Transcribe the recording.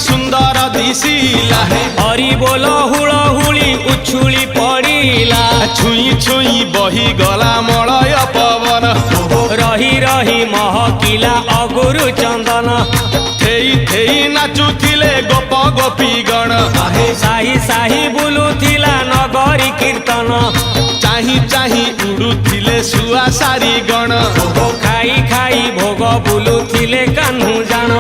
सुंदर दिशिला हरि बोल हुलहुली उछुली पड़िला छुई छुई बही गला मलय पवन रही रही महकिला अगुरु चंदन थेई थेई नाचुथिले गोप गोपी गण साही साही बुलुथिला नगरी कीर्तन चाही चाही उड़ुथिले सुआ सारी गण खाई खाई भोग बुलुथिले कान्हू जान